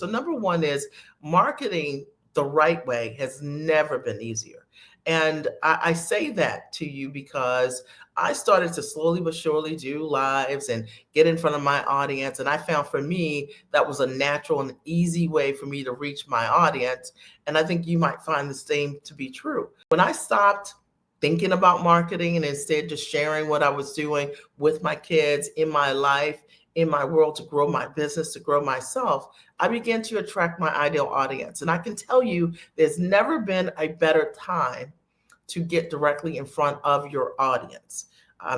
So number one is marketing the right way has never been easier. And I say that to you because I started to slowly but surely do lives and get in front of my audience. And I found for me that was a natural and easy way for me to reach my audience. And I think you might find the same to be true. When I stopped thinking about marketing and instead just sharing what I was doing with my kids in my life, in my world to grow my business, to grow myself, I began to attract my ideal audience. And I can tell you, there's never been a better time to get directly in front of your audience.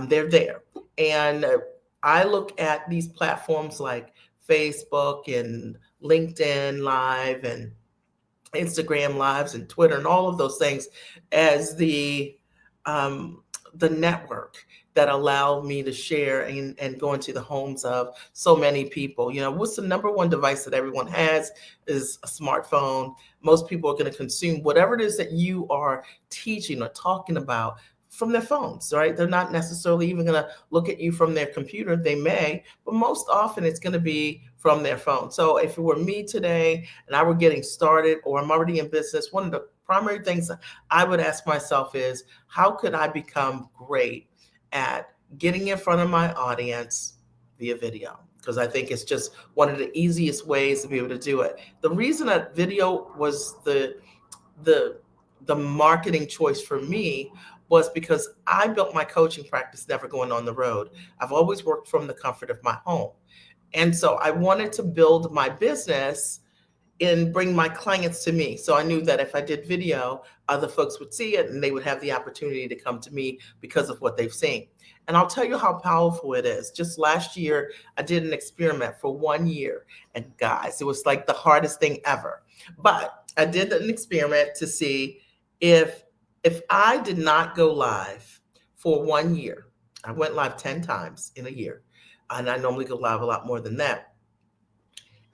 They're there. And I look at these platforms like Facebook and LinkedIn Live and Instagram Lives and Twitter and all of those things as the network that allowed me to share and go into the homes of so many people. You know, what's the number one device that everyone has is a smartphone. Most people are going to consume whatever it is that you are teaching or talking about from their phones, right? They're not necessarily even going to look at you from their computer. They may, but most often it's going to be from their phone. So if it were me today and I were getting started or I'm already in business, one of the primary things that I would ask myself is, how could I become great at getting in front of my audience via video? Because I think it's just one of the easiest ways to be able to do it. The reason that video was the the marketing choice for me was because I built my coaching practice never going on the road. I've always worked from the comfort of my home. And so I wanted to build my business and bring my clients to me. So I knew that if I did video, other folks would see it and they would have the opportunity to come to me because of what they've seen. And I'll tell you how powerful it is. Just last year, I did an experiment for 1 year. And guys, it was like the hardest thing ever. But I did an experiment to see if I did not go live for 1 year. I went live 10 times in a year. And I normally go live a lot more than that.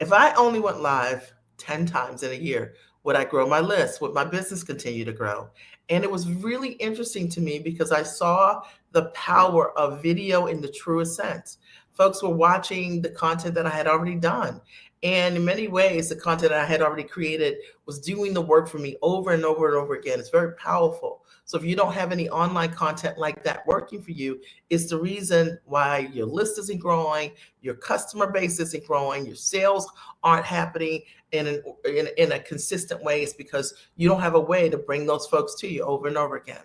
If I only went live 10 times in a year, would I grow my list? Would my business continue to grow? And it was really interesting to me because I saw the power of video in the truest sense. Folks were watching the content that I had already done. And in many ways, the content I had already created was doing the work for me over and over and over again. It's very powerful. So if you don't have any online content like that working for you, it's the reason why your list isn't growing, your customer base isn't growing, your sales aren't happening in a consistent way. It's because you don't have a way to bring those folks to you over and over again.